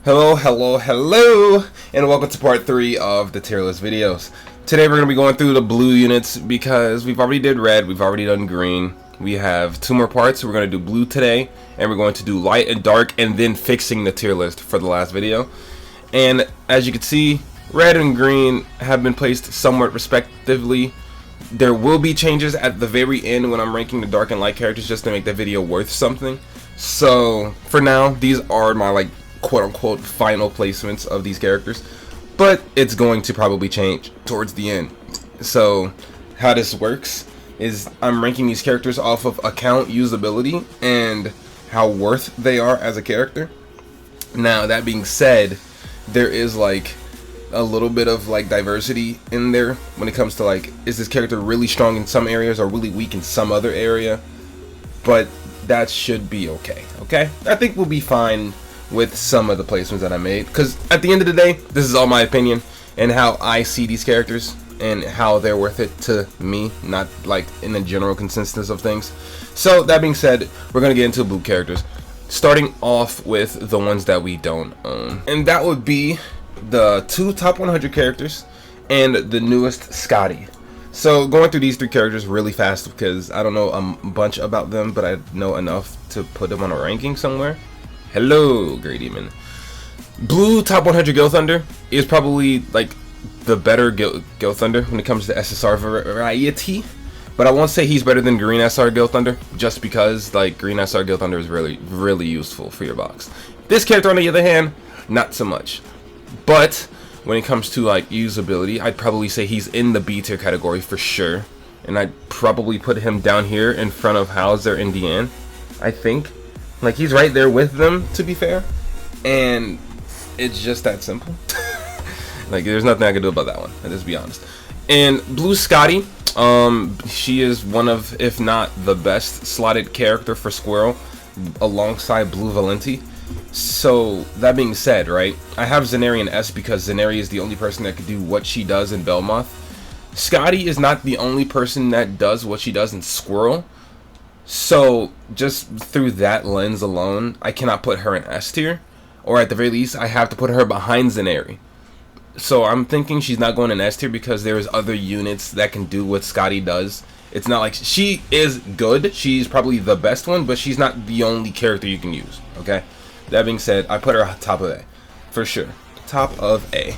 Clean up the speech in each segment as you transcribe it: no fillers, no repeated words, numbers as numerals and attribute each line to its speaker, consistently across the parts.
Speaker 1: Hello, and welcome to part 3 of the tier list videos. Today we're going to be going through the blue units because we've already did red, we've already done green. We have 2 more parts, so we're going to do blue today, and we're going to do light and dark, and then fixing the tier list for the last video. And as you can see, red and green have been placed somewhat respectively. There will be changes at the very end when I'm ranking the dark and light characters just to make the video worth something. So for now, these are my quote-unquote final placements of these characters, but it's going to probably change towards the end. So how this works is I'm ranking these characters off of account usability and how worth they are as a character. Now that being said, there is a little bit of diversity in there when it comes to is this character really strong in some areas or really weak in some other area, but that should be okay. I think we'll be fine with some of the placements that I made, because at the end of the day, this is all my opinion and how I see these characters and how they're worth it to me, not in the general consensus of things. So that being said, we're gonna get into blue characters, starting off with the ones that we don't own, and that would be the 2 top 100 characters and the newest Scotty. So going through these 3 characters really fast because I don't know a bunch about them, but I know enough to put them on a ranking somewhere. Hello, Grey Demon. Blue top 100 Gilthunder is probably the better Gilthunder when it comes to SSR variety, but I won't say he's better than green SR Gilthunder just because green SR Gilthunder is really useful for your box. This character on the other hand, not so much. But when it comes to usability, I'd probably say he's in the B tier category for sure, and I'd probably put him down here in front of Howzer and Diane. I think he's right there with them, to be fair, and it's just that simple. There's nothing I can do about that one, let's be honest. And blue Scotty, she is one of, if not the best slotted character for Squirrel alongside blue Valenti. So that being said, right, I have Zenari and S because Zenari is the only person that can do what she does in Belmoth. Scotty is not the only person that does what she does in Squirrel. So just through that lens alone, I cannot put her in S tier, or at the very least I have to put her behind Zenari. So I'm thinking she's not going in S tier because there's other units that can do what Scotty does. It's not she is good, she's probably the best one, but she's not the only character you can use, okay? That being said, I put her top of A, for sure. Top of A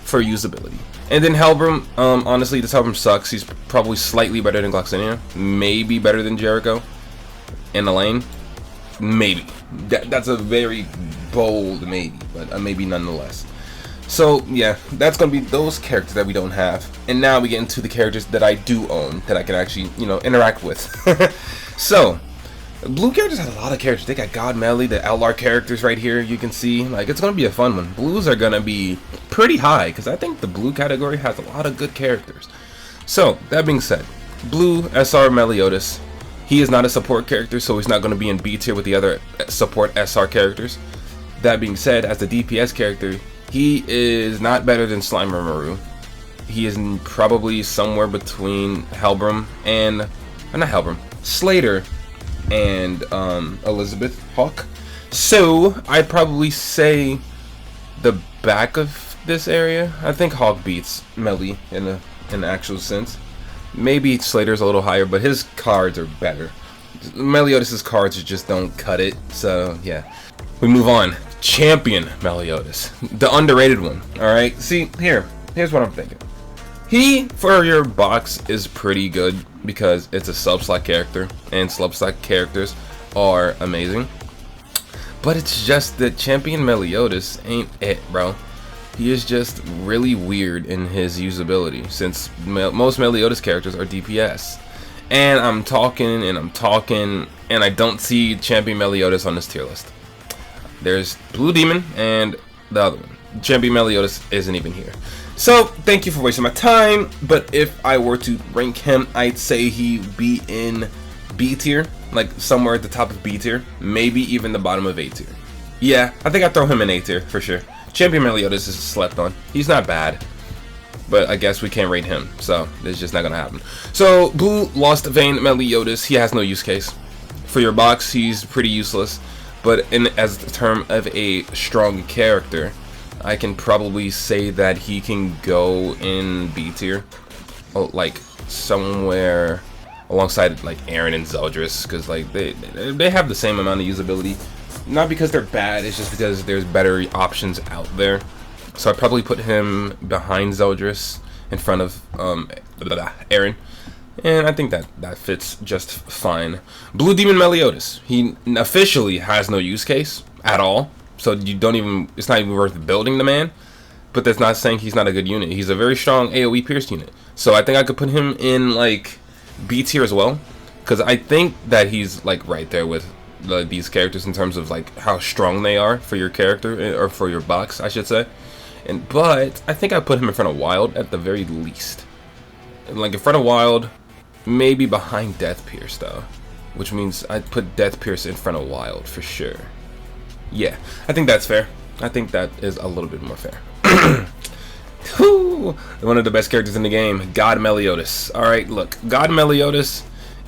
Speaker 1: for usability. And then Hellram, honestly, this Hellram sucks. He's probably slightly better than Gloxinia, maybe better than Jericho and Elaine, maybe. That's a very bold maybe, but a maybe nonetheless. So yeah, that's gonna be those characters that we don't have. And now we get into the characters that I do own, that I can actually, interact with. So blue characters have a lot of characters. They got God Melly, the LR characters right here. You can see, it's gonna be a fun one. Blues are gonna be pretty high because I think the blue category has a lot of good characters. So that being said, blue SR Meliodas. He is not a support character, so he's not gonna be in B tier with the other support SR characters. That being said, as the DPS character, he is not better than Slimer Maru. He is probably somewhere between Hellram and not Hellram, Slater and Elizabeth Hawk. So I'd probably say the back of this area. I think Hawk beats Melly in an actual sense. Maybe Slater's a little higher, but his cards are better. Meliodas' cards just don't cut it. So yeah, we move on. Champion Meliodas, the underrated one. All right, see here's what I'm thinking. He, for your box, is pretty good because it's a sub-slot character, and sub-slot characters are amazing. But it's just that Champion Meliodas ain't it, bro. He is just really weird in his usability, since most Meliodas characters are DPS. And I'm talking, and I don't see Champion Meliodas on this tier list. There's Blue Demon and the other one. Champion Meliodas isn't even here. So thank you for wasting my time, but if I were to rank him, I'd say he'd be in B tier, somewhere at the top of B tier, maybe even the bottom of A tier. Yeah, I think I'd throw him in A tier for sure. Champion Meliodas is slept on. He's not bad, but I guess we can't rate him, so it's just not gonna happen. So blue Lostvayne Meliodas, he has no use case. For your box, he's pretty useless. But as the term of a strong character, I can probably say that he can go in B tier, like somewhere alongside like Aaron and Zeldris, because like they have the same amount of usability. Not because they're bad, it's just because there's better options out there. So I'd probably put him behind Zeldris, in front of Aaron, and I think that fits just fine. Blue Demon Meliodas. He officially has no use case at all, so it's not even worth building the man. But that's not saying he's not a good unit. He's a very strong AoE pierce unit, so I think I could put him in like B tier as well, because I think that he's like right there with these characters in terms of like how strong they are for your character, or for your box, I should say. But I think I put him in front of Wild at the very least. Like in front of Wild, maybe behind Death Pierce though, which means I'd put Death Pierce in front of Wild for sure. Yeah, I think that's fair. I think that is a little bit more fair. One of the best characters in the game, God Meliodas. Alright, look, God Meliodas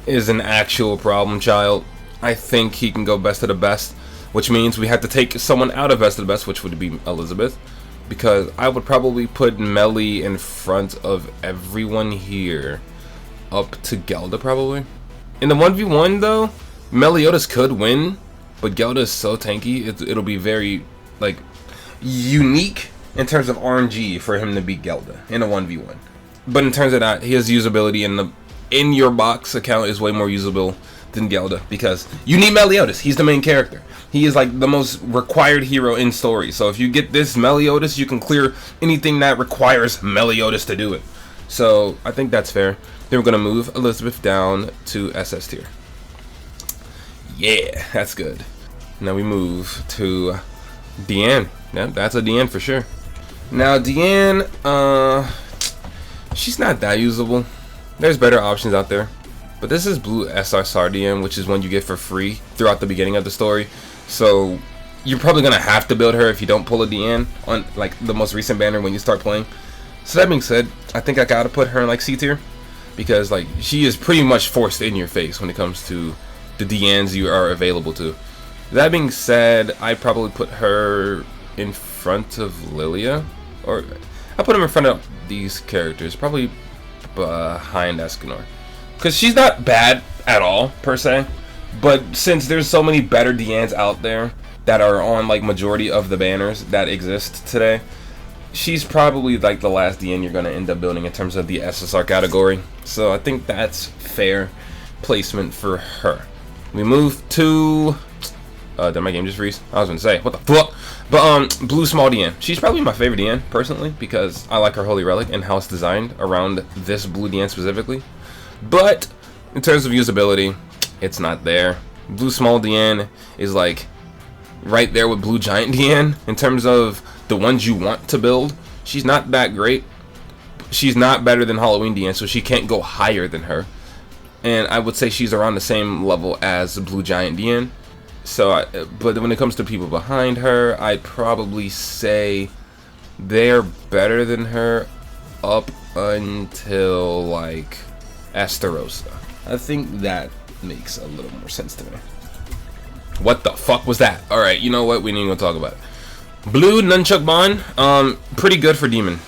Speaker 1: is an actual problem child. I think he can go best of the best, which means we have to take someone out of best of the best, which would be Elizabeth. Because I would probably put Melly in front of everyone here, up to Gelda probably. In the 1v1 though, Meliodas could win, but Gelda is so tanky, it'll be very like unique in terms of RNG for him to beat Gelda in a 1v1. But in terms of that, his usability in your box account is way more usable than Gelda, because you need Meliodas. He's the main character. He is like the most required hero in story. So if you get this Meliodas, you can clear anything that requires Meliodas to do it. So I think that's fair. Then we're gonna move Elizabeth down to SS tier. Yeah, that's good. Now we move to Diane. Yeah, that's a Diane for sure. Now Diane, she's not that usable. There's better options out there. But this is Blue SR Diane, which is one you get for free throughout the beginning of the story. So you're probably gonna have to build her if you don't pull a Diane on like the most recent banner when you start playing. So that being said, I think I gotta put her in like C tier, because like she is pretty much forced in your face when it comes to the Dianes you are available to. That being said, I probably put her in front of Lilia, or I put him in front of these characters, probably behind Escanor, because she's not bad at all per se. But since there's so many better Dianes out there that are on like majority of the banners that exist today, she's probably like the last Diane you're gonna end up building in terms of the SSR category. So I think that's fair placement for her. We move to did my game just freeze? I was gonna say, what the fuck? But Blue Small Diane. She's probably my favorite Diane personally, because I like her Holy Relic and how it's designed around this Blue Diane specifically. But in terms of usability, it's not there. Blue Small Diane is like right there with Blue Giant Diane in terms of the ones you want to build. She's not that great. She's not better than Halloween Diane, so she can't go higher than her. And I would say she's around the same level as Blue Giant Diane. So, but when it comes to people behind her, I'd probably say they're better than her up until like Esterosa. I think that makes a little more sense to me. What the fuck was that? Alright, you know what? We ain't gonna talk about it. Blue Nunchuck Bon, pretty good for Demon.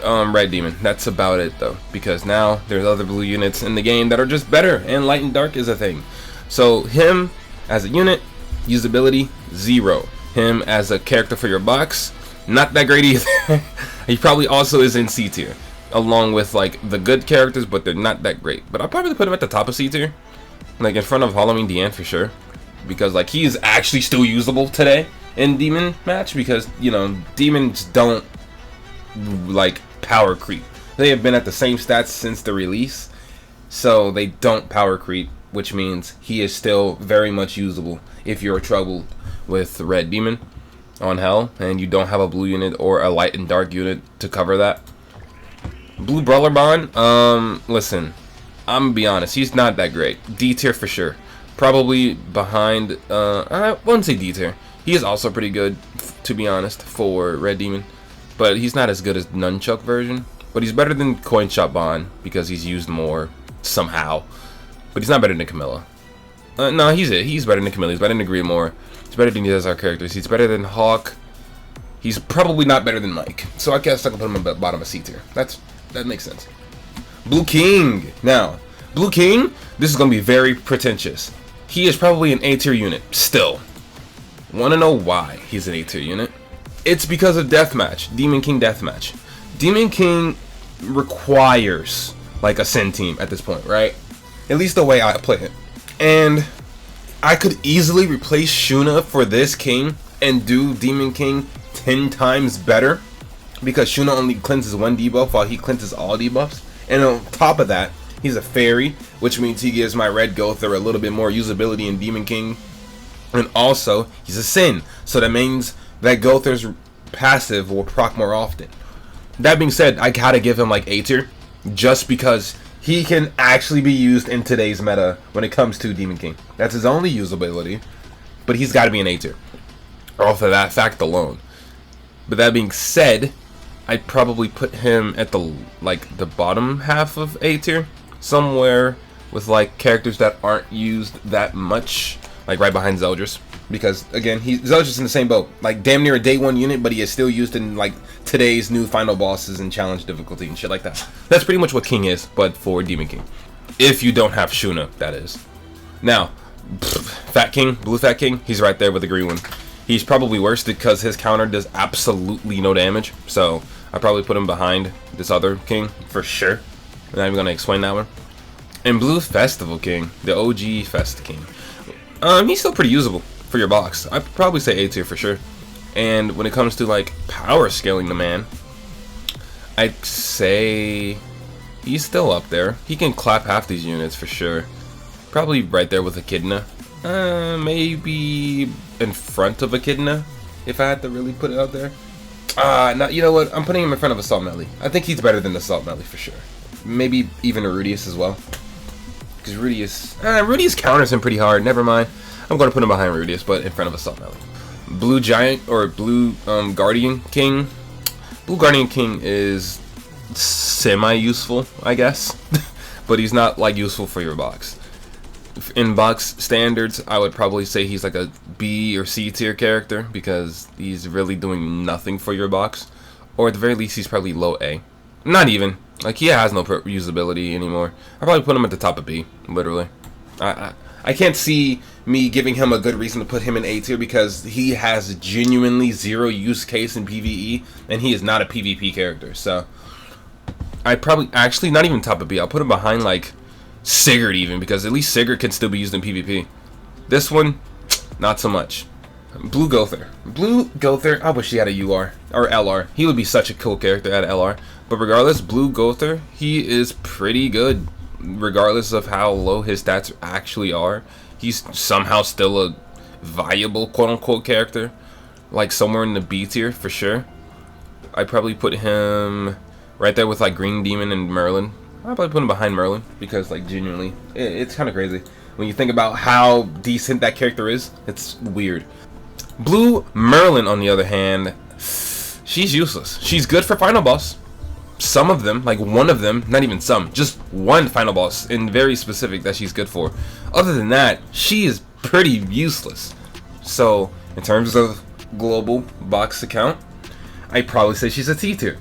Speaker 1: Red Demon. That's about it though, because now there's other blue units in the game that are just better, and Light and Dark is a thing. So him as a unit, usability 0. Him as a character for your box, not that great either. He probably also is in C tier, along with like the good characters, but they're not that great. But I'll probably put him at the top of C tier, like in front of Halloween Diane for sure, because like he is actually still usable today in Demon match, because you know demons don't like power creep. They have been at the same stats since the release, so they don't power creep, which means he is still very much usable if you're troubled with Red Demon on Hell and you don't have a blue unit or a Light and Dark unit to cover that. Blue Brawler Bond, listen, I'm gonna be honest, he's not that great. D tier for sure. Probably behind, I wouldn't say D tier. He is also pretty good, to be honest, for Red Demon. But he's not as good as Nunchuck version. But he's better than Coin Shop Bond because he's used more somehow. But he's not better than Camilla. No, he's better than Camille. He's better than Greenmore. He's better than these SR characters. He's better than Hawk. He's probably not better than Mike. So I guess I can put him at the bottom of C tier. That makes sense. Blue King. Now, Blue King, this is going to be very pretentious. He is probably an A tier unit. Still. Want to know why he's an A tier unit? It's because of deathmatch. Demon King deathmatch. Demon King requires like a Sin team at this point, right? At least the way I play it. And I could easily replace Shuna for this King and do Demon King 10 times better, because Shuna only cleanses one debuff while he cleanses all debuffs. And on top of that, he's a fairy, which means he gives my red Gother a little bit more usability in Demon King. And also, he's a Sin, so that means that Gother's passive will proc more often. That being said, I gotta give him like A tier, just because he can actually be used in today's meta when it comes to Demon King. That's his only usability, but he's got to be an A tier off of that fact alone. But that being said, I'd probably put him at the bottom half of A tier, somewhere with like characters that aren't used that much, like right behind Zeldris. Because again, Zeldris in the same boat, like damn near a day one unit, but he is still used in like today's new final bosses and challenge difficulty and shit like that. That's pretty much what King is, but for Demon King. If you don't have Shuna, that is. Now, Fat King, Blue Fat King, he's right there with the green one. He's probably worse because his counter does absolutely no damage. So I probably put him behind this other King for sure. I'm not even gonna explain that one. And Blue Festival King, the OG Fest King. He's still pretty usable for your box. I'd probably say A tier for sure. And when it comes to like power scaling the man, I'd say he's still up there. He can clap half these units for sure. Probably right there with Echidna. Maybe in front of Echidna, if I had to really put it out there. Now, you know what? I'm putting him in front of Assault Melee. I think he's better than Assault Melee for sure. Maybe even Rudius as well. Because Rudius counters him pretty hard. Never mind. I'm going to put him behind Rudius, but in front of Assault Melee. Blue Giant, or Blue Guardian King. Blue Guardian King is semi-useful, I guess. But he's not like useful for your box. In box standards, I would probably say he's like a B or C tier character, because he's really doing nothing for your box. Or at the very least, he's probably low A. Not even. Like, he has no usability anymore. I'd probably put him at the top of B, literally. I can't see me giving him a good reason to put him in A tier, because he has genuinely zero use case in PvE, and he is not a PvP character. So I'd probably, actually, not even top of B. I'll put him behind, like, Sigurd even, because at least Sigurd can still be used in PvP. This one, not so much. Blue Gother. Blue Gother, I wish he had a UR, or LR. He would be such a cool character at LR. But regardless, Blue Gother, he is pretty good. Regardless of how low his stats actually are, he's somehow still a viable quote-unquote character. Like somewhere in the B tier for sure. I'd probably put him right there with like Green Demon and Merlin. I'd probably put him behind Merlin, because like genuinely, it's kind of crazy. When you think about how decent that character is, it's weird. Blue Merlin, on the other hand, she's useless. She's good for final boss. Some of them, like one of them, not even some, just one final boss in very specific that she's good for. Other than that, she is pretty useless. So, in terms of global box account, I'd probably say she's a T tier.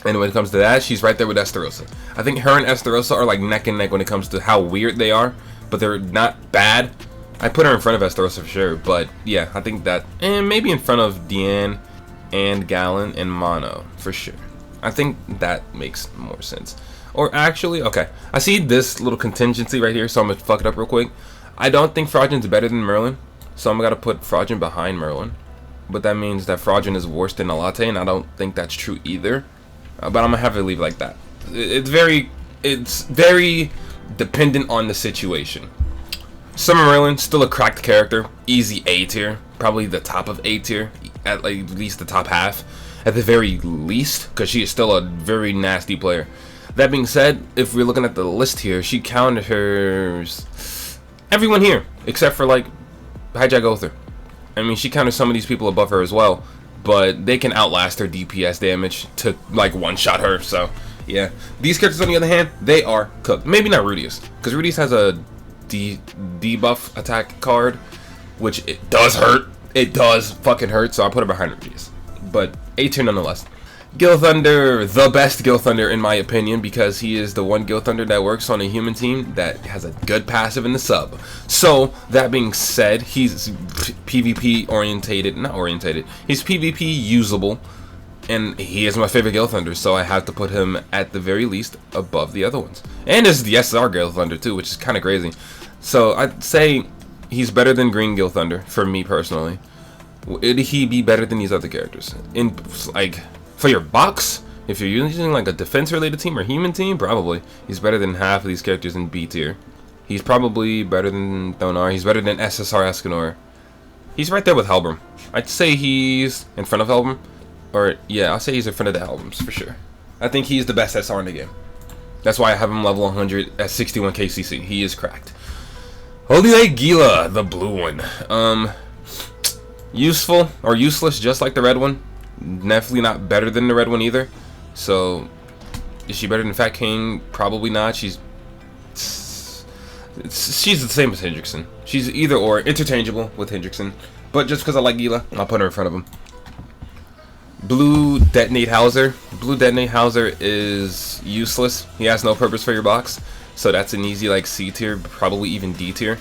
Speaker 1: And when it comes to that, she's right there with Esterosa. I think her and Esterosa are like neck and neck when it comes to how weird they are, but they're not bad. I put her in front of Esterosa for sure, but yeah, I think that, and maybe in front of Diane and Gallon and Mono for sure. I think that makes more sense. Or actually, okay, I see this little contingency right here, so I'm gonna fuck it up real quick. I don't think Fraudrin's better than Merlin, so I'm gonna put Fraudrin behind Merlin. But that means that Fraudrin is worse than Alate, and I don't think that's true either. But I'm gonna have to leave it like that. It's very dependent on the situation. Summer Merlin, still a cracked character, easy A tier, probably the top of A tier, at least the top half. At the very least, because she is still a very nasty player. That being said, if we're looking at the list here, she counters everyone here, except for like Hijack Gother. I mean, she counters some of these people above her as well, but they can outlast her DPS damage to like one-shot her, so yeah. These characters on the other hand, they are cooked. Maybe not Rudius, because Rudius has a debuff attack card, which it does hurt. It does fucking hurt, so I put it behind Rubius. But A tier nonetheless. Gilthunder, the best Gilthunder in my opinion, because he is the one Gilthunder that works on a human team that has a good passive in the sub. So, that being said, he's PvP orientated, not orientated, he's PvP usable, and he is my favorite Gilthunder, so I have to put him at the very least above the other ones. And there's the SR Gilthunder too, which is kind of crazy. So, I'd say he's better than Green Gilthunder, for me personally. Would he be better than these other characters? In, like, for your box, if you're using like a defense-related team or human team, probably. He's better than half of these characters in B tier. He's probably better than Thonar. He's better than SSR Escanor. He's right there with Hellram. I'd say he's in front of Hellram. Or, yeah, I'll say he's in front of the Hellrams for sure. I think he's the best SR in the game. That's why I have him level 100 at 61 KCC. He is cracked. Holy Knight Gila, the blue one. Useful or useless, just like the red one. Definitely not better than the red one either. So, is she better than Fat Kane? Probably not. She's the same as Hendrickson. She's either or, interchangeable with Hendrickson. But just because I like Gila, I'll put her in front of him. Blue Detonate Howzer. Blue Detonate Howzer is useless. He has no purpose for your box. So that's an easy like C tier, probably even D tier.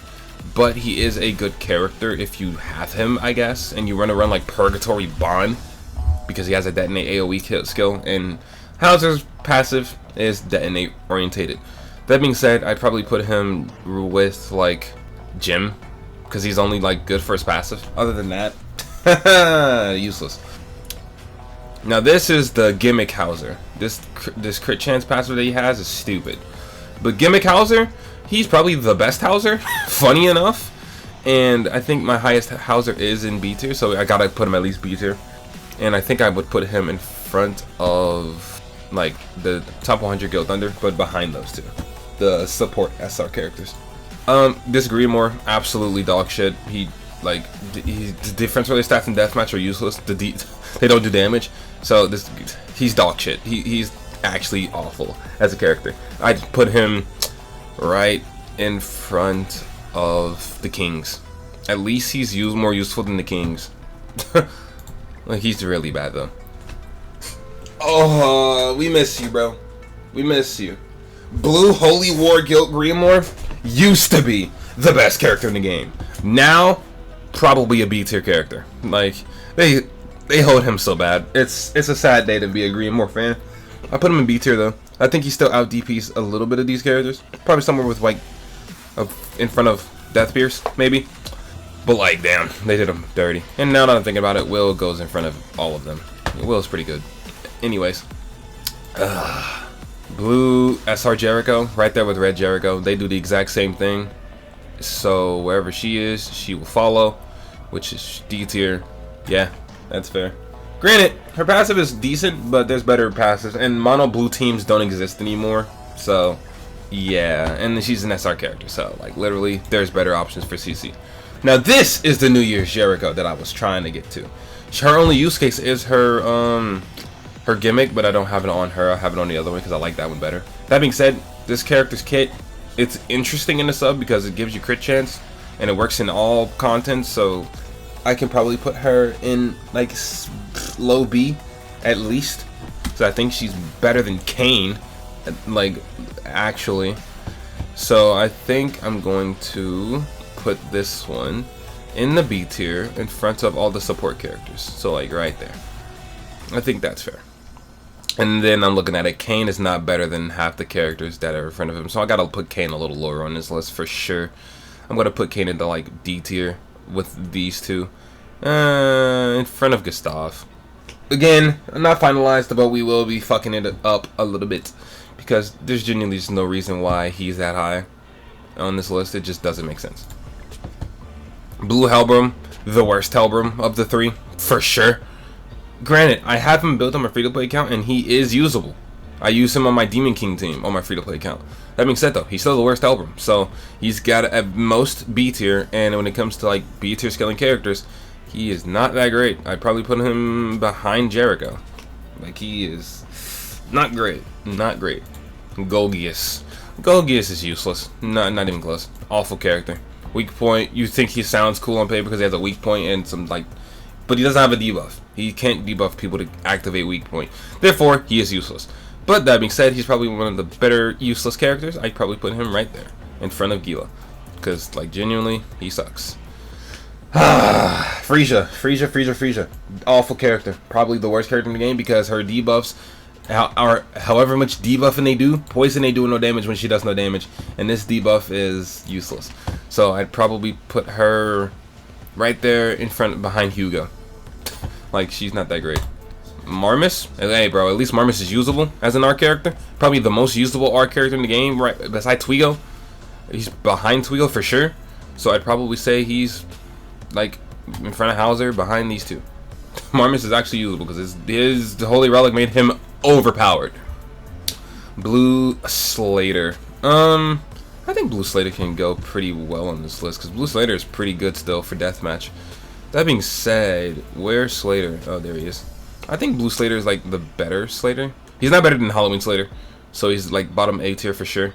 Speaker 1: But he is a good character if you have him, I guess. And you run around like Purgatory Bond, because he has a detonate AoE skill, and Howzer's passive is detonate orientated. That being said, I'd probably put him with like Jim, because he's only like good for his passive. Other than that, useless. Now this is the Gimmick Howzer. This crit chance passive that he has is stupid. But Gimmick Howzer, he's probably the best Howzer, funny enough. And I think my highest Howzer is in B tier, so I gotta put him at least B tier. And I think I would put him in front of like the top 100 Gilthunder, but behind those two, the support SR characters. This Grimoire, absolutely dog shit. He like the defense related stats in deathmatch are useless. They don't do damage, so he's dog shit. He's actually awful as a character. I'd put him right in front of the Kings. At least he's more useful than the Kings. Like, he's really bad though. Oh, we miss you, bro. We miss you. Blue Holy War Guilt Grimoire used to be the best character in the game. Now, probably a B tier character. Like, they hold him so bad. It's a sad day to be a Grimoire fan. I put him in B tier though. I think he still out DPs a little bit of these characters. Probably somewhere with like in front of Deathpierce, maybe. But like, damn, they did him dirty. And now that I'm thinking about it, Will goes in front of all of them. Will's pretty good. Anyways, blue SR Jericho, right there with red Jericho. They do the exact same thing. So wherever she is, she will follow, which is D tier. Yeah, that's fair. Granted, her passive is decent, but there's better passives, and mono blue teams don't exist anymore. So yeah, and she's an SR character, so like literally there's better options for CC. Now this is the New Year's Jericho that I was trying to get to. Her only use case is her her gimmick, but I don't have it on her. I have it on the other one because I like that one better. That being said, this character's kit, it's interesting in the sub because it gives you crit chance and it works in all content, so I can probably put her in like low B at least. So I think she's better than Kane, like actually. So I think I'm going to put this one in the B tier in front of all the support characters. So like right there. I think that's fair. And then I'm looking at it, Kane is not better than half the characters that are in front of him. So I gotta put Kane a little lower on this list for sure. I'm gonna put Kane into like D tier with these two. In front of Gustav. Again, not finalized, but we will be fucking it up a little bit. Because there's genuinely just no reason why he's that high on this list. It just doesn't make sense. Blue Hellram, the worst Hellram of the three, for sure. Granted, I have him built on my free-to-play account, and he is usable. I use him on my Demon King team on my free-to-play account. That being said, though, he's still the worst Hellram. So, he's got at most B tier, and when it comes to like B tier scaling characters, he is not that great. I'd probably put him behind Jericho. Like, he is not great. Not great. Gogus. Gogus is useless. Not even close. Awful character. Weak point. You think he sounds cool on paper because he has a weak point and some like, but he doesn't have a debuff. He can't debuff people to activate weak point. Therefore, he is useless. But that being said, he's probably one of the better useless characters. I'd probably put him right there in front of Gila, because like genuinely, he sucks. Fria. Awful character. Probably the worst character in the game because her debuffs are however much debuffing they do, poison they do no damage when she does no damage, and this debuff is useless. So I'd probably put her right there in front behind Hugo. Like, she's not that great. Marmus? Hey bro, at least Marmus is usable as an R character. Probably the most usable R character in the game, right beside Twigo. He's behind Twigo for sure. So I'd probably say he's like in front of Howzer, behind these two. Marmus is actually usable because his Holy Relic made him overpowered. Blue Slater. I think Blue Slater can go pretty well on this list because Blue Slater is pretty good still for deathmatch. That being said, where's Slater? Oh, there he is. I think Blue Slater is like the better Slater. He's not better than Halloween Slater, so he's like bottom A tier for sure.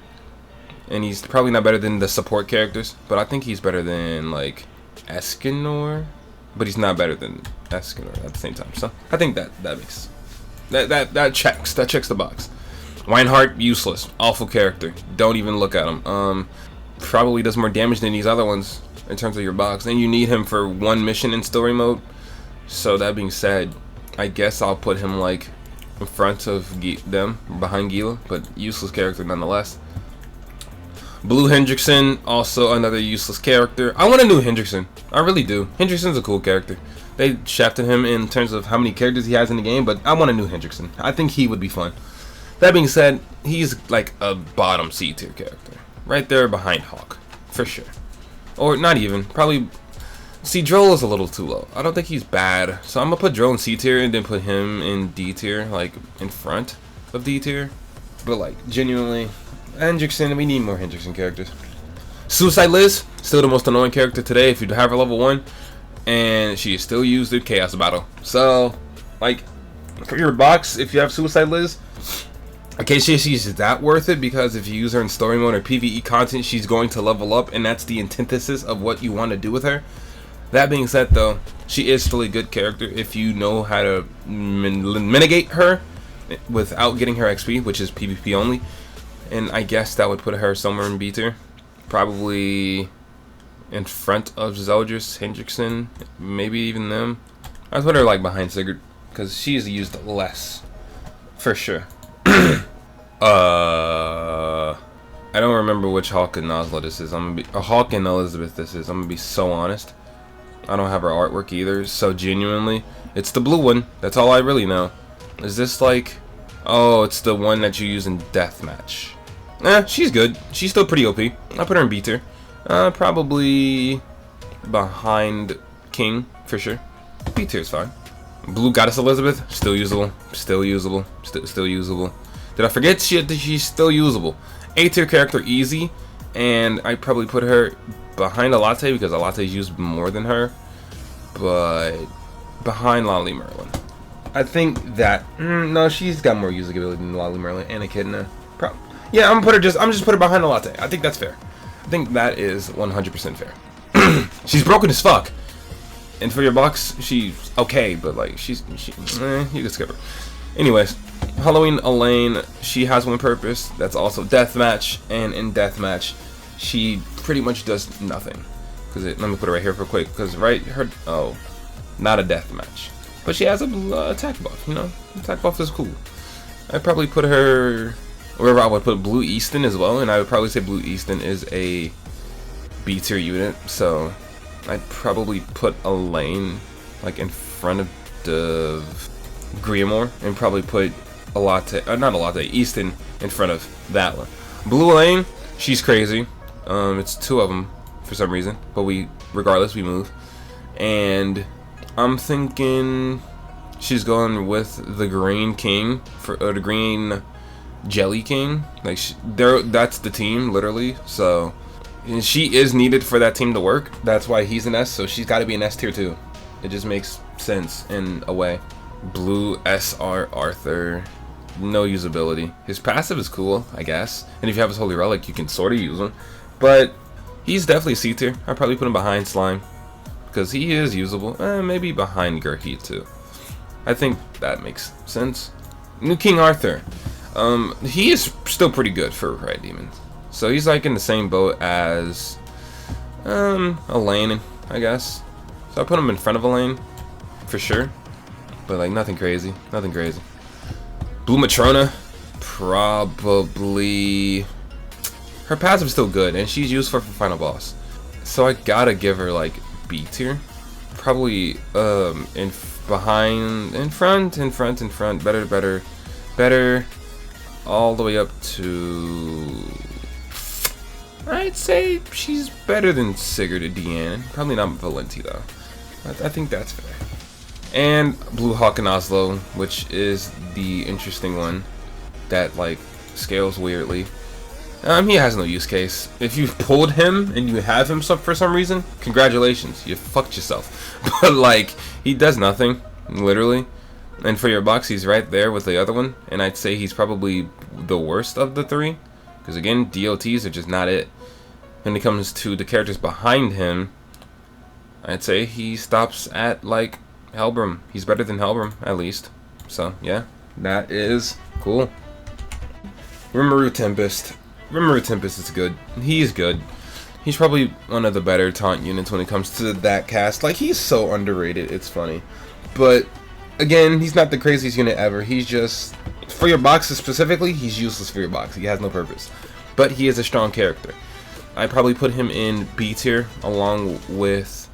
Speaker 1: And he's probably not better than the support characters, but I think he's better than like Escanor, but he's not better than Escanor at the same time. So I think that makes that checks the box. Weinhardt, useless, awful character. Don't even look at him. Probably does more damage than these other ones in terms of your box, and you need him for one mission in story mode. So that being said, I guess I'll put him like in front of them, behind Gila, but useless character nonetheless. Blue Hendrickson, also another useless character. I want a new Hendrickson. I really do. Hendrickson's a cool character. They shafted him in terms of how many characters he has in the game, but I want a new Hendrickson. I think he would be fun. That being said, he's like a bottom C tier character. Right there behind Hawk, for sure. Or not even, probably. See, Drole is a little too low. I don't think he's bad. So I'm going to put Drole in C tier and then put him in D tier, like in front of D tier. But like, genuinely, Hendrickson, we need more Hendrickson characters. Suicide Liz, still the most annoying character today if you have her level 1. And she is still used in Chaos Battle. So, like, for your box, if you have Suicide Liz, okay, she's that worth it because if you use her in story mode or PvE content, she's going to level up, and that's the antithesis of what you want to do with her. That being said, though, she is still a good character if you know how to mitigate her without getting her XP, which is PvP only. And I guess that would put her somewhere in B tier, probably in front of Zeldris, Hendrickson, maybe even them. I'd put her like behind Sigurd because she's used less, for sure. I don't remember which Hawk and Oslo this is. I'm gonna be a Hawk and Elizabeth this is. I'm gonna be so honest. I don't have her artwork either, so genuinely, it's the blue one. That's all I really know. Is this like, oh, it's the one that you use in deathmatch. She's good. She's still pretty OP. I'll put her in B tier. Probably behind King for sure. B tier is fine. Blue Goddess Elizabeth, still usable, still usable, still usable. Did I forget she's still usable? A tier character, easy, and I probably put her behind Alate because Alate's used more than her, but behind Lolly Merlin. I think that no, she's got more usability than Lolly Merlin and Echidna. Yeah, I'm just put her behind Alate. I think that's fair. I think that is 100% fair. She's broken as fuck. And for your box, she's okay, but like you can skip her. Anyways, Halloween Elaine, she has one purpose. That's also deathmatch, and in deathmatch, she pretty much does nothing. Let me put it right here real quick. Because not a deathmatch, but she has a attack buff. You know, attack buff is cool. I'd probably put her wherever I would put Blue Easton as well, and I would probably say Blue Easton is a B tier unit. So I'd probably put Elaine like in front of the Griamore and probably put Easton in front of that one. Blue Elaine, she's crazy. It's two of them for some reason, but regardless we move. And I'm thinking she's going with the Green King or the Green Jelly King. Like that's the team literally. So and she is needed for that team to work. That's why he's an S. So she's got to be an S tier too. It just makes sense in a way. Blue SR Arthur. no usability. His passive is cool, I guess. And if you have his Holy Relic, you can sort of use him. But he's definitely C tier. I'd probably put him behind Slime, because he is usable. Maybe behind Gerheat too. I think that makes sense. New King Arthur. He is still pretty good for Riot Demons. So he's like in the same boat as Elaine, I guess. So I put him in front of Elaine for sure. But like nothing crazy. Nothing crazy. Blue Matrona. Probably. Her passive's still good, and she's useful for final boss. So I gotta give her like B tier. Probably in front, better, all the way up to. I'd say she's better than Sigurd and Diane. Probably not Valenti though. I think that's fair. And Blue Hawk and Oslo, which is the interesting one that like scales weirdly. He has no use case. If you've pulled him and you have him for some reason, congratulations, you fucked yourself. But like, he does nothing, literally. And for your box, he's right there with the other one. And I'd say he's probably the worst of the three. Because again, DOTs are just not it. When it comes to the characters behind him, I'd say he stops at like Hellram. He's better than Hellram, at least. So yeah, that is cool. Rimuru Tempest. Rimuru Tempest is good. He's good. He's probably one of the better taunt units when it comes to that cast. Like, he's so underrated, it's funny. But again, he's not the craziest unit ever. He's just, for your boxes specifically, he's useless for your box. He has no purpose. But he is a strong character. I'd probably put him in B tier along with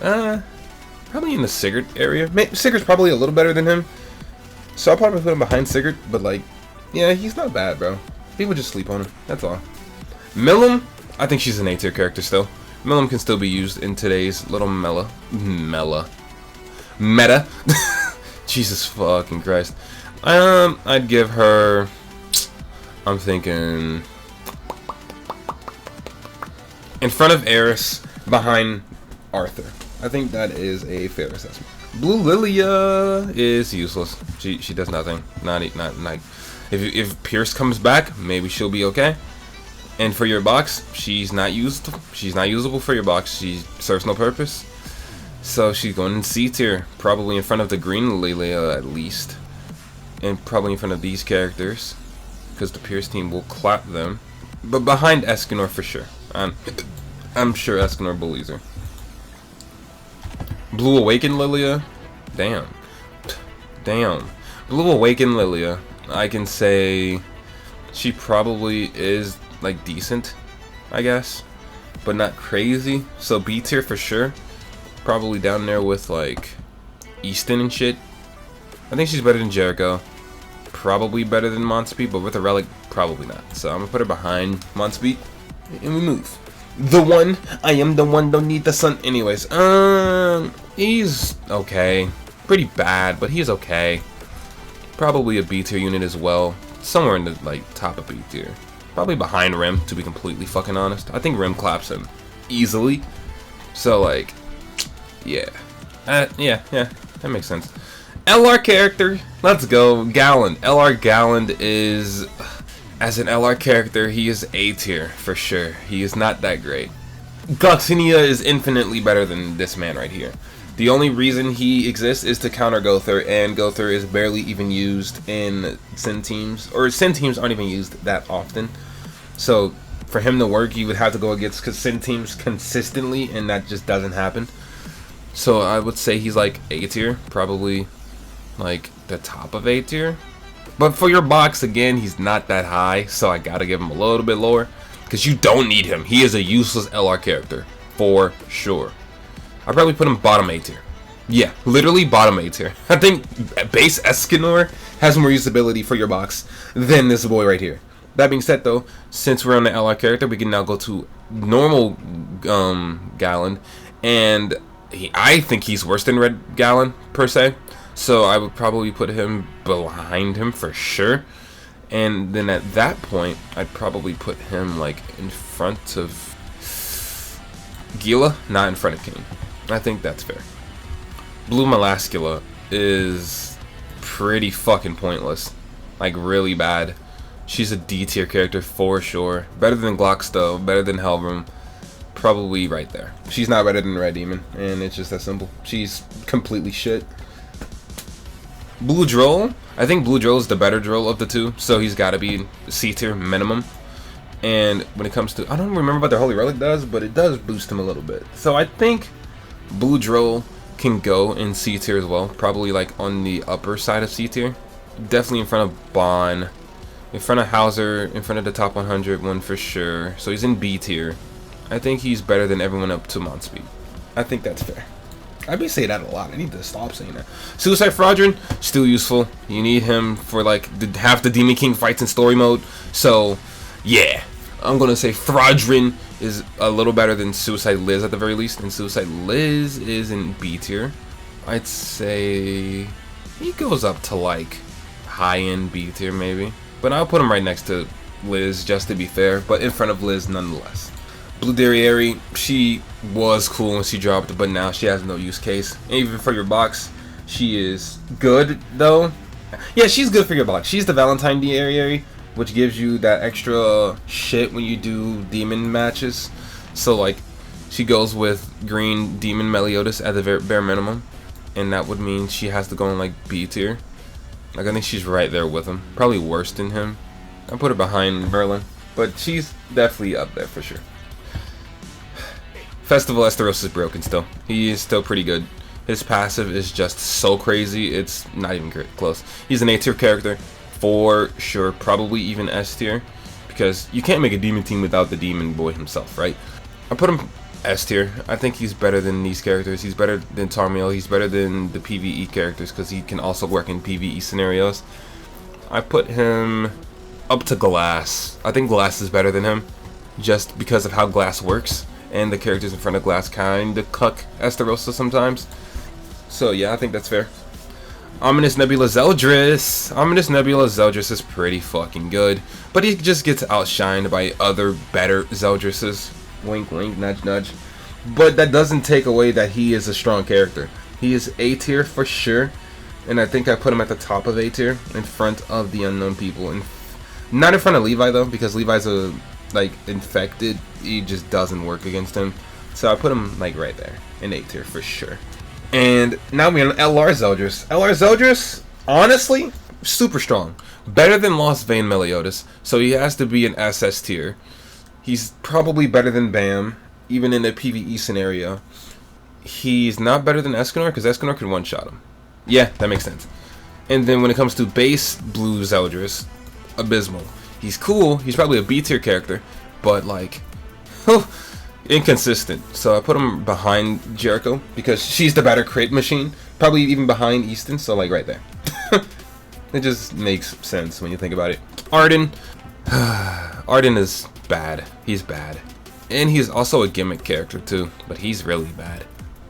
Speaker 1: probably in the Sigurd area. Sigurd's probably a little better than him. So I'll probably put him behind Sigurd, but like, yeah, he's not bad, bro. People just sleep on him. That's all. Milim, I think she's an A tier character still. Milim can still be used in today's little meta. Jesus fucking Christ. I'd give her. I'm thinking in front of Eris, behind Arthur. I think that is a fair assessment. Blue Lilia is useless. She does nothing. Not. If Pierce comes back, maybe she'll be okay. And for your box, she's not usable for your box. She serves no purpose. So she's going in C tier, probably in front of the green Lilia at least, and probably in front of these characters, because the Pierce team will clap them. But behind Escanor for sure. I'm sure Escanor bullies her. Blue Awakened Lilia, damn. Blue Awakened Lilia, I can say she probably is like decent, I guess, but not crazy. So B tier for sure. Probably down there with like Easton and shit. I think she's better than Jericho. Probably better than Monspeed, but with a relic, probably not. So I'm gonna put her behind Monspeed, and we move. The one, I am the one, don't need the sun. Anyways, he's okay. Pretty bad, but he's okay. Probably a B tier unit as well. Somewhere in the like top of B tier. Probably behind Rim, to be completely fucking honest. I think Rim claps him easily. So like, yeah. Yeah, that makes sense. LR character, let's go. Galland. LR Galland is, as an LR character, he is A tier for sure. He is not that great. Gloxinia is infinitely better than this man right here. The only reason he exists is to counter Gother, and Gother is barely even used in Sin teams, or Sin teams aren't even used that often. So for him to work, you would have to go against Sin teams consistently, and that just doesn't happen. So I would say he's like A tier, probably like the top of A tier. But for your box, again, he's not that high, so I gotta give him a little bit lower, because you don't need him. He is a useless LR character, for sure. I'd probably put him bottom A tier. Yeah, literally bottom A tier. I think base Escanor has more usability for your box than this boy right here. That being said, though, since we're on the LR character, we can now go to normal Galland, and I think he's worse than Red Galland, per se. So I would probably put him behind him for sure. And then at that point, I'd probably put him like in front of Gila, not in front of Kane. I think that's fair. Blue Malascula is pretty fucking pointless. Like, really bad. She's a D tier character for sure. Better than Glocks though, better than Hellram. Probably right there. She's not better than Red Demon, and it's just that simple. She's completely shit. Blue Drole, I think Blue Drole is the better Drole of the two, so he's got to be C tier minimum. And when it comes to, I don't remember what their Holy Relic does, but it does boost him a little bit. So I think Blue Drole can go in C tier as well, probably like on the upper side of C tier. Definitely in front of Bon, in front of Howzer, in front of the top 100 one for sure. So he's in B tier. I think he's better than everyone up to Mon Speed. I think that's fair. I've been saying that a lot. I need to stop saying that. Suicide Fraudrin, still useful. You need him for like half the Demon King fights in story mode. So, yeah. I'm going to say Fraudrin is a little better than Suicide Liz at the very least. And Suicide Liz is in B tier. I'd say he goes up to like high-end B tier maybe. But I'll put him right next to Liz just to be fair. But in front of Liz nonetheless. Blue Derriere, she was cool when she dropped, but now she has no use case. And even for your box, she is good though. Yeah, she's good for your box. She's the Valentine Derriere, which gives you that extra shit when you do demon matches. So like, she goes with green demon Meliodas at the bare minimum, and that would mean she has to go in like B tier. Like I think she's right there with him, probably worse than him. I put her behind Merlin, but she's definitely up there for sure. Festival Esteros is broken still. He is still pretty good. His passive is just so crazy, it's not even close. He's an A tier character for sure, probably even S tier, because you can't make a demon team without the demon boy himself, right? I put him S tier. I think he's better than these characters. He's better than Tarmiel. He's better than the PvE characters because he can also work in PvE scenarios. I put him up to Glass. I think Glass is better than him just because of how Glass works. And the characters in front of Glass kind of cuck Esterosa sometimes. So yeah, I think that's fair. Ominous Nebula Zeldris. Ominous Nebula Zeldris is pretty fucking good. But he just gets outshined by other better Zeldrises. Wink wink, nudge nudge. But that doesn't take away that he is a strong character. He is A tier for sure. And I think I put him at the top of A tier. In front of the unknown people. And not in front of Levi though, because Levi's a like infected. He just doesn't work against him. So I put him like right there in A tier for sure. And now we're on LR Zeldris. LR Zeldris, honestly, super strong. Better than Lostvayne Meliodas. So he has to be an SS tier. He's probably better than Bam, even in a PvE scenario. He's not better than Escanor, because Escanor could one-shot him. Yeah, that makes sense. And then when it comes to base blue Zeldris, abysmal. He's cool. He's probably a B tier character, but like, inconsistent. So I put him behind Jericho because she's the better crit machine. Probably even behind Easton. So like right there. It just makes sense when you think about it. Ardan. Ardan is bad. He's bad, and he's also a gimmick character too. But he's really bad.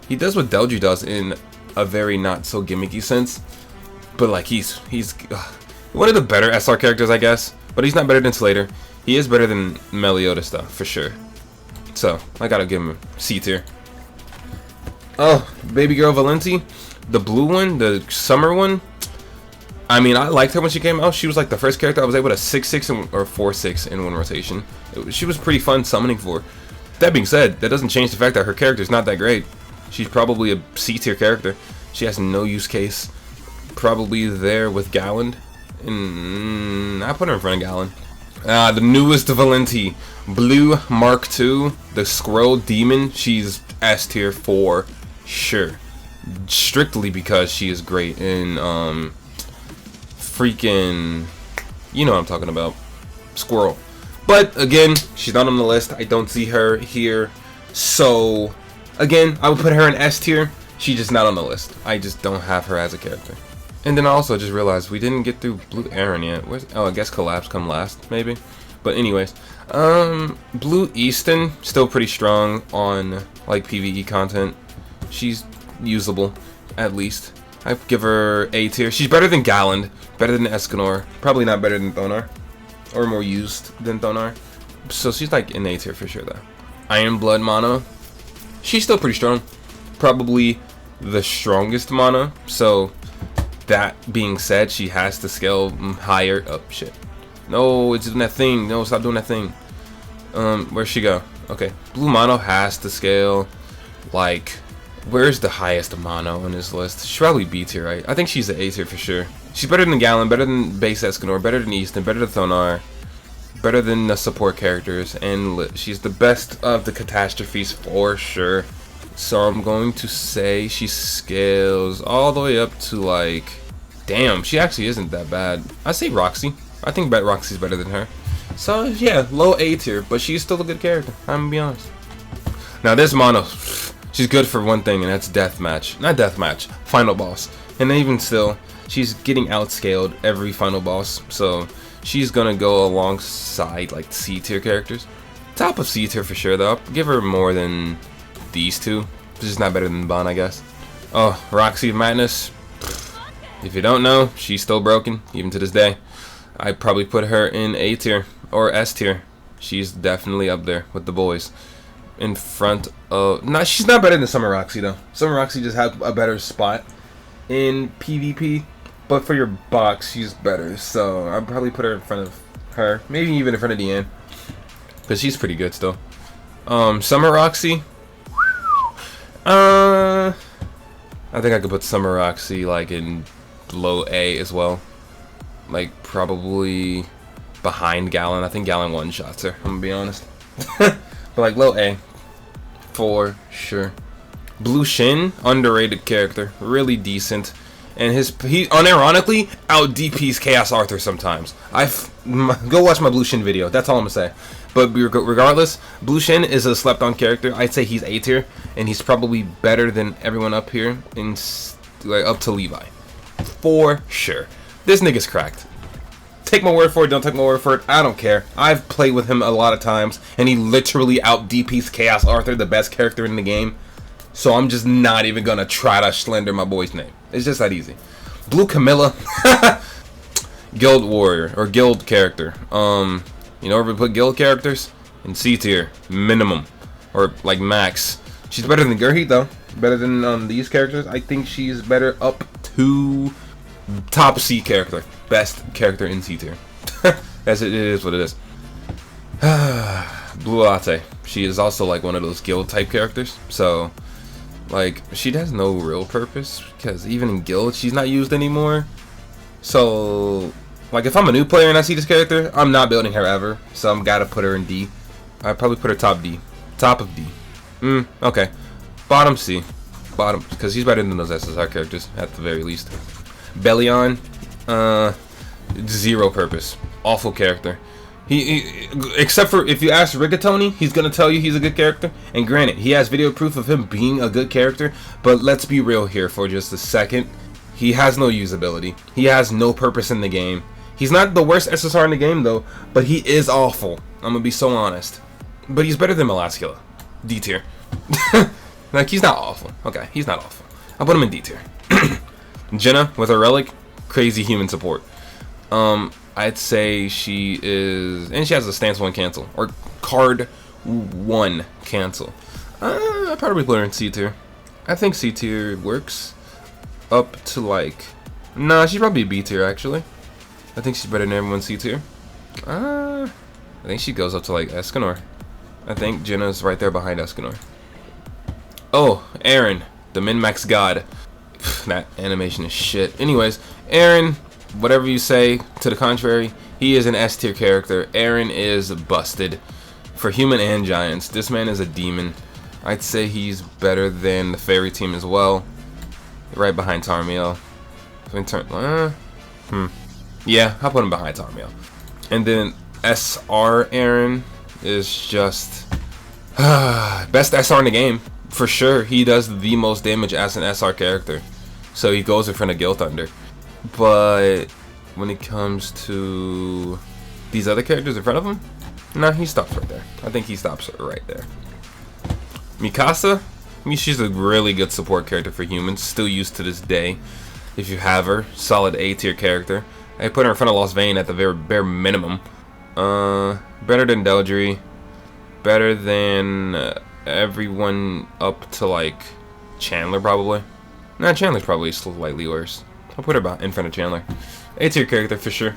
Speaker 1: He does what Deldry does in a very not so gimmicky sense. But like he's one of the better SR characters, I guess. But he's not better than Slater. He is better than Meliodas though, for sure. So I gotta give him C tier. Oh, baby girl Valenti, the blue one, the summer one. I mean, I liked her when she came out. She was like the first character I was able to 6-6 or 4-6 in one rotation. She was pretty fun summoning for. That being said, that doesn't change the fact that her character is not that great. She's probably a C tier character. She has no use case. Probably there with Galland. And I put her in front of Galland. The newest Valenti, Blue Mark II, the Squirrel Demon. She's S tier for sure. Strictly because she is great in freaking, you know what I'm talking about, Squirrel. But again, she's not on the list. I don't see her here. So again, I would put her in S tier. She's just not on the list. I just don't have her as a character. And then I also just realized we didn't get through Blue Aaron yet. Oh, I guess Collapse come last, maybe. But anyways, Blue Easton, still pretty strong on like PvE content. She's usable, at least. I give her A tier. She's better than Galland, better than Escanor. Probably not better than Thonar, or more used than Thonar. So she's like in A tier for sure though. Iron Blood Mana, she's still pretty strong. Probably the strongest mana. So That being said, she has to scale higher. Oh shit! No, it's doing that thing. No, stop doing that thing. Where'd she go? Okay, blue mono has to scale. Like, where's the highest mono on this list? She's probably B tier, right? I think she's an A tier for sure. She's better than Galen, better than base Escanor, better than Easton, better than Thonar, better than the support characters, and she's the best of the catastrophes for sure. So I'm going to say she scales all the way up to like, damn, she actually isn't that bad. I say Roxy. I think Roxy's better than her. So yeah, low A tier, but she's still a good character. I'm gonna be honest. Now this mono, she's good for one thing, and that's deathmatch. Not deathmatch, final boss. And even still, she's getting outscaled every final boss. So she's gonna go alongside like C tier characters. Top of C tier for sure though. I'll give her more than these two. She's not better than Bon, I guess. Oh, Roxy of Madness. If you don't know, she's still broken, even to this day. I'd probably put her in A tier or S tier. She's definitely up there with the boys. In front of... No, she's not better than Summer Roxy, though. Summer Roxy just had a better spot in PvP. But for your box, she's better. So I'd probably put her in front of her. Maybe even in front of Diane. Because she's pretty good still. Summer Roxy. I think I could put Summer Roxy like in low A as well. Like probably behind Galen. I think Galen one-shots her, I'm gonna be honest. But like low A for sure. Blue Shin, underrated character, really decent, and he unironically out DPs Chaos Arthur sometimes. Go watch my Blue Shin video. That's all I'm gonna say. But regardless, Blue Shin is a slept-on character. I'd say he's A tier, and he's probably better than everyone up here, like up to Levi, for sure. This nigga's cracked. Take my word for it, don't take my word for it, I don't care. I've played with him a lot of times, and he literally out DPs Chaos Arthur, the best character in the game. So I'm just not even gonna try to slender my boy's name. It's just that easy. Blue Camilla, Guild Warrior, or Guild character. You know where we put Guild characters? In C tier, minimum, or like max. She's better than Gerhit though. Better than these characters. I think she's better up to top C character. Best character in C tier. That's it. It is what it is. Blue Latte. She is also like one of those guild type characters. So, like, she has no real purpose because even in guild, she's not used anymore. So, like, if I'm a new player and I see this character, I'm not building her ever. So I'm gotta put her in D. I'd probably put her top D. Top of D. Okay. Bottom C. Bottom, because he's better than those SSR characters at the very least. Bellion, zero purpose. Awful character. He except for if you ask Rigatoni, he's gonna tell you he's a good character. And granted, he has video proof of him being a good character. But let's be real here for just a second. He has no usability. He has no purpose in the game. He's not the worst SSR in the game though, but he is awful. I'm gonna be so honest. But he's better than Melascula. D tier. Like, he's not awful. Okay, he's not awful. I'll put him in D tier. Jenna with a relic, crazy human support. I'd say she is, and she has a stance 1 cancel or card 1 cancel. I'd probably put her in C tier. I think C tier works up to like, nah, she's probably B tier actually. I think she's better than everyone C tier. I think she goes up to like Escanor. I think Jenna's right there behind Escanor. Oh, Aaron, the min-max god. That animation is shit. Anyways, Aaron, whatever you say to the contrary, he is an S tier character. Aaron is busted for human and giants. This man is a demon. I'd say he's better than the fairy team as well. Right behind Tarmiel. Yeah, I'll put him behind Tarmiel. And then SR Aaron is just best SR in the game. For sure, he does the most damage as an SR character. So he goes in front of Gilthunder. But when it comes to these other characters in front of him, nah, he stops right there. I think he stops right there. Mikasa, I mean, she's a really good support character for humans, still used to this day. If you have her, solid A tier character. I put her in front of Lostvayne at the very bare minimum. Better than Deldry, better than everyone up to like Chandler probably. Nah, Chandler's probably slightly worse. I'll put her in front of Chandler. A tier character for sure.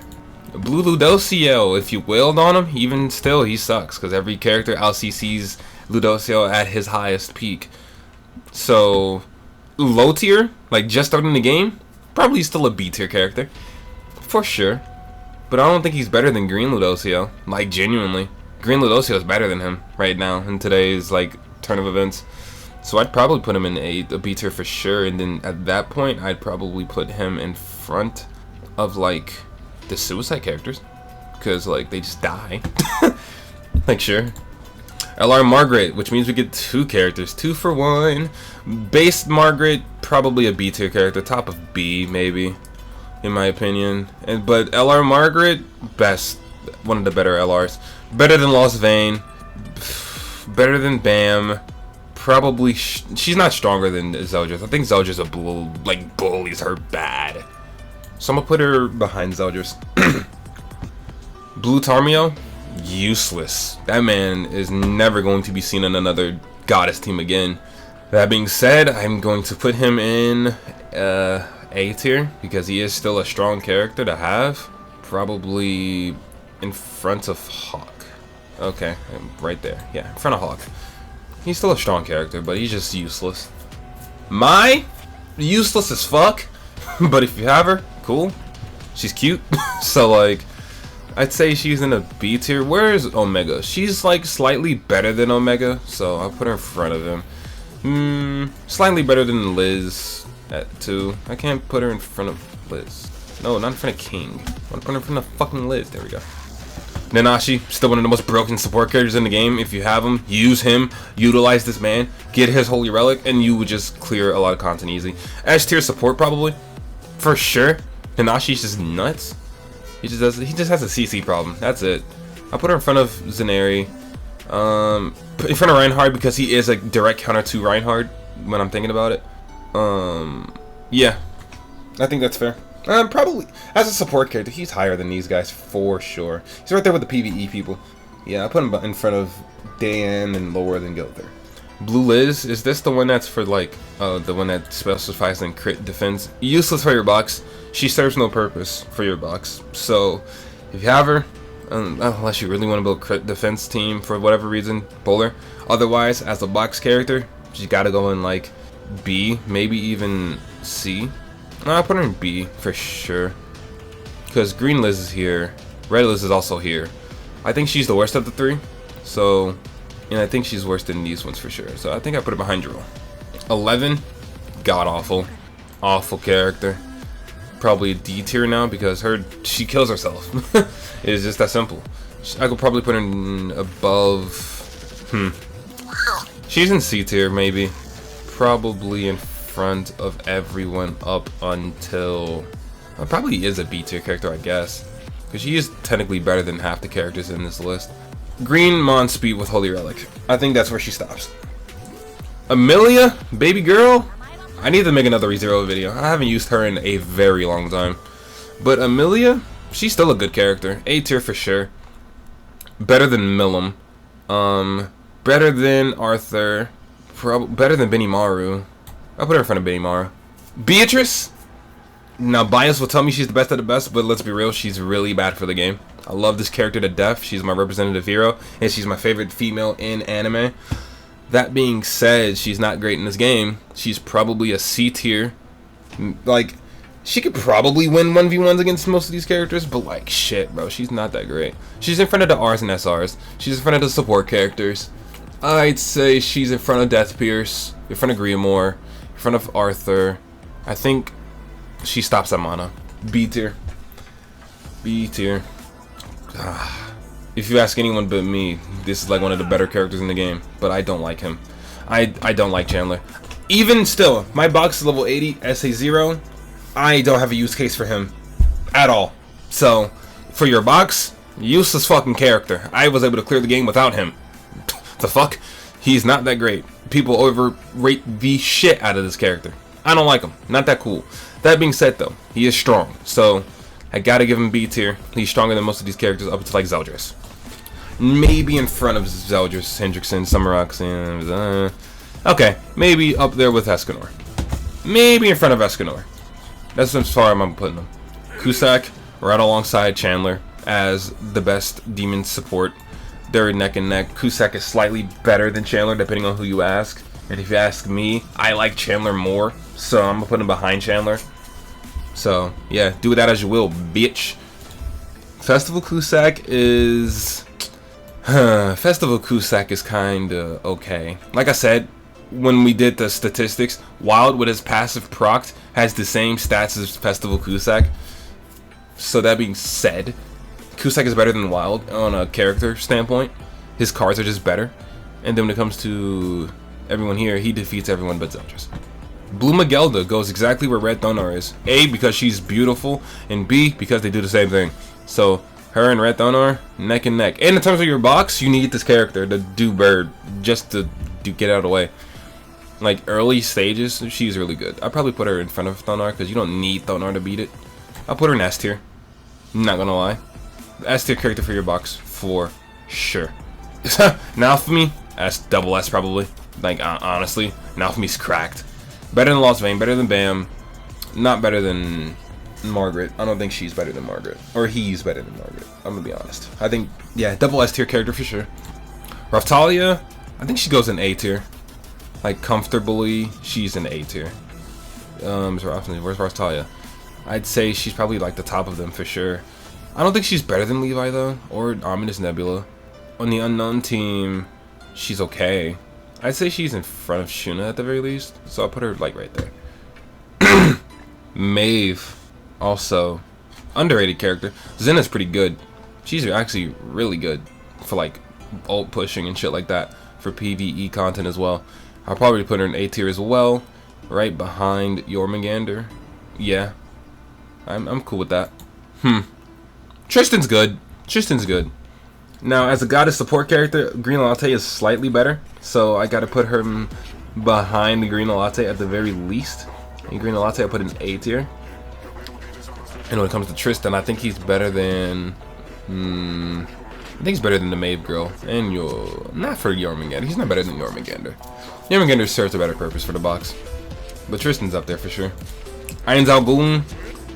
Speaker 1: Blue Ludocio, if you wailed on him, even still, he sucks. Because every character out-CCs Ludocio at his highest peak. So, low tier, like just starting the game, probably still a B tier character. For sure. But I don't think he's better than Green Ludocio. Like, genuinely. Green Ludocio is better than him right now in today's, like, turn of events. So I'd probably put him in a B tier for sure. And then at that point, I'd probably put him in front of, like, the suicide characters, because like they just die. Like, sure. LR Margaret, which means we get 2 characters, 2 for 1. Base Margaret, probably a B tier character, top of B maybe, in my opinion. But LR Margaret, best, one of the better LRs, better than Lostvayne, better than Bam. Probably she's not stronger than Zeldris. I think Zeldris like bullies her bad. So I'm gonna put her behind Zeldris. Blue Tarmio, useless. That man is never going to be seen in another goddess team again. That being said, I'm going to put him in A tier because he is still a strong character to have. Probably in front of Hawk. Okay, right there. Yeah, in front of Hawk. He's still a strong character, but he's just useless. Useless as fuck. But if you have her, cool. She's cute. So like, I'd say she's in a B tier. Where's Omega? She's like slightly better than Omega, so I'll put her in front of him. Slightly better than Liz at 2. I can't put her in front of Liz. No, not in front of King. I want to put her in front of fucking Liz. There we go. Nashi, still one of the most broken support characters in the game. If you have him, use him, utilize this man, get his holy relic, and you would just clear a lot of content easy. S tier support probably, for sure. Nashi's just nuts. He just has a CC problem. That's it. I'll put her in front of Zenari, in front of Reinhardt because he is a direct counter to Reinhardt when I'm thinking about it. Yeah, I think that's fair. Probably as a support character, he's higher than these guys for sure. He's right there with the PvE people. Yeah, I put him in front of Diane and lower than Gilthunder. Blue Liz, is this the one that's for like the one that specifies in crit defense? Useless for your box. She serves no purpose for your box. So if you have her, unless you really want to build a crit defense team for whatever reason, pull her. Otherwise, as a box character, you gotta go in like B, maybe even C. I'll put her in B for sure. Because Green Liz is here. Red Liz is also here. I think she's the worst of the 3. So, and I think she's worse than these ones for sure. So I think I put her behind Drole. 11. God awful. Awful character. Probably a D tier now because she kills herself. It's just that simple. I could probably put her in above. She's in C tier maybe. Probably in front of everyone up until probably is a B tier character, I guess, because she is technically better than half the characters in this list. Green Mon Speed with Holy Relic. I think that's where she stops. Amelia, baby girl. I need to make another ReZero video. I haven't used her in a very long time, but Amelia, she's still a good character. A tier for sure. Better than Millum. Better than Arthur. Better than Benimaru. I'll put her in front of Benimaru. Beatrice. Now bias will tell me she's the best of the best, but let's be real, she's really bad for the game. I love this character to death. She's my representative hero, and she's my favorite female in anime. That being said, she's not great in this game. She's probably a C tier. Like, she could probably win 1v1s against most of these characters, but like, shit, bro, she's not that great. She's in front of the Rs and SRs. She's in front of the support characters. I'd say she's in front of Death Pierce, in front of Griamore, in front of Arthur. I think she stops at mana. B tier. B tier. If you ask anyone but me, this is like one of the better characters in the game, but I don't like him. I don't like Chandler. Even still, my box is level 80, SA0. I don't have a use case for him at all. So, for your box, useless fucking character. I was able to clear the game without him. The fuck? He's not that great. People overrate the shit out of this character. I don't like him. Not that cool. That being said, though, he is strong. So, I gotta give him B tier. He's stronger than most of these characters up to like Zeldris. Maybe in front of Zeldris, Hendrickson, Summerox, okay, maybe up there with Escanor. Maybe in front of Escanor. That's as far as I'm putting them. Cusack right alongside Chandler as the best demon support. They're neck and neck. Cusack is slightly better than Chandler depending on who you ask. And if you ask me, I like Chandler more, so I'm gonna put him behind Chandler. So yeah, do with that as you will, bitch. Festival Cusack is Festival Cusack is kinda okay. Like I said, when we did the statistics, Wild with his passive proc has the same stats as Festival Cusack. So that being said, Cusack is better than Wild on a character standpoint. His cards are just better. And then when it comes to everyone here, he defeats everyone but Zeldris. Blue Magelda goes exactly where Red Thonar is. A, because she's beautiful, and B, because they do the same thing. So her and Red Thonar, neck and neck. And in terms of your box, you need this character to do bird, just to get out of the way. Like early stages, she's really good. I'd probably put her in front of Thonar because you don't need Thonar to beat it. I'll put her in S tier. Not gonna lie. S tier character for your box, for sure. Now for me, double S probably. Like honestly, now for me's cracked. Better than Lostvayne, better than Bam, not better than Margaret. I don't think she's better than Margaret, or he's better than Margaret. I'm gonna be honest. I think, yeah, double S tier character for sure. Raftalia, I think she goes in A tier. Like comfortably, she's in A tier. Where's Raftalia? I'd say she's probably like the top of them for sure. I don't think she's better than Levi though, or Ominous Nebula. On the unknown team, she's okay. I'd say she's in front of Shuna at the very least, so I'll put her like right there. Maeve, also underrated character. Xena's pretty good. She's actually really good for like ult pushing and shit like that, for PvE content as well. I'll probably put her in A tier as well, right behind Jormungandr. Yeah, I'm cool with that. Tristan's good. Tristan's good. Now, as a goddess support character, Green Latte is slightly better, so I gotta put her behind the Green Latte at the very least. And Green Latte I put in A tier. And when it comes to Tristan, I think he's better than I think he's better than the Maeve girl. And not for Jormungandr. He's not better than Jormungandr. Jormungandr serves a better purpose for the box. But Tristan's up there for sure. Ainz Algoon.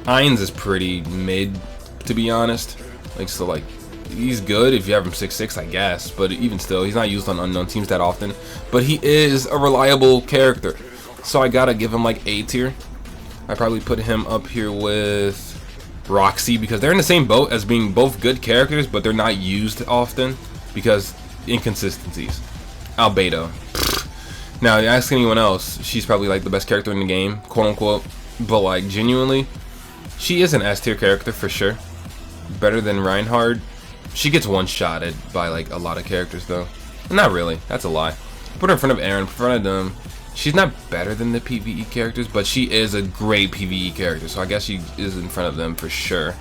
Speaker 1: Ainz is pretty mid, to be honest. Like, so like, he's good if you have him 6'6", I guess, but even still, he's not used on unknown teams that often. But he is a reliable character, so I gotta give him like A tier. I probably put him up here with Roxy because they're in the same boat as being both good characters, but they're not used often because inconsistencies. Albeto. Now, you ask anyone else, she's probably like the best character in the game, quote unquote. But like genuinely, she is an S tier character for sure. Better than Reinhardt. She gets one-shotted by like a lot of characters though. Not really, that's a lie. Put her in front of Aaron, in front of them. She's not better than the PvE characters, but she is a great PvE character, so I guess she is in front of them for sure.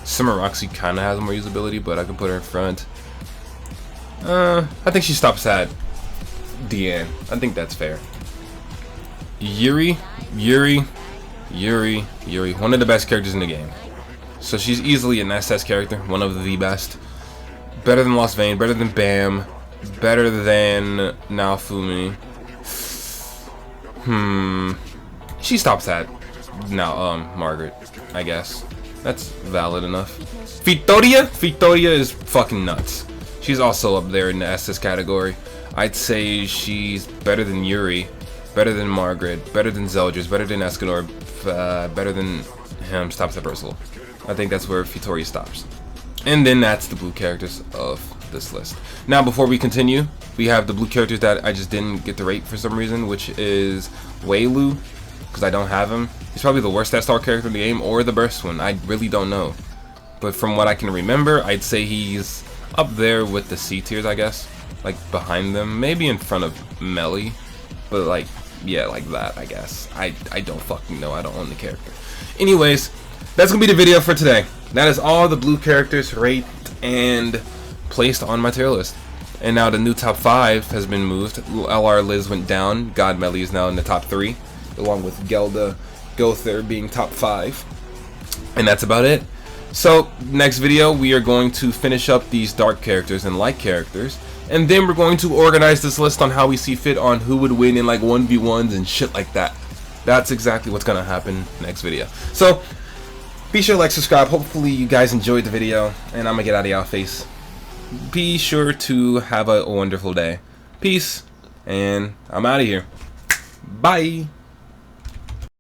Speaker 1: Summer Roxy kind of has more usability, but I can put her in front. I think she stops at Diane. I think that's fair. Yuri, one of the best characters in the game. So she's easily an SS character, one of the best. Better than Lostvayne, better than Bam, better than Naofumi. She stops at Margaret, I guess. That's valid enough. Fistoria is fucking nuts. She's also up there in the SS category. I'd say she's better than Yuri, better than Margaret, better than Zeldris, better than Escanor, better than him, stops at Ursula. I think that's where Fitori stops. And then that's the blue characters of this list. Now, before we continue, we have the blue characters that I just didn't get to rate for some reason, which is Waylu, because I don't have him. He's probably the worst SR character in the game, or the best one. I really don't know. But from what I can remember, I'd say he's up there with the C tiers, I guess. Like, behind them. Maybe in front of Melly. But, like, yeah, like that, I guess. I don't fucking know. I don't own the character. Anyways, that's going to be the video for today. That is all the blue characters rated and placed on my tier list. And now the new top 5 has been moved. LR Liz went down. God Melly is now in the top 3. Along with Gother being top 5. And that's about it. So, next video, we are going to finish up these dark characters and light characters. And then we're going to organize this list on how we see fit on who would win in like 1v1s and shit like that. That's exactly what's gonna happen next video. So be sure to like, subscribe. Hopefully you guys enjoyed the video, and I'm gonna get out of y'all face. Be sure to have a wonderful day. Peace, and I'm out of here. Bye.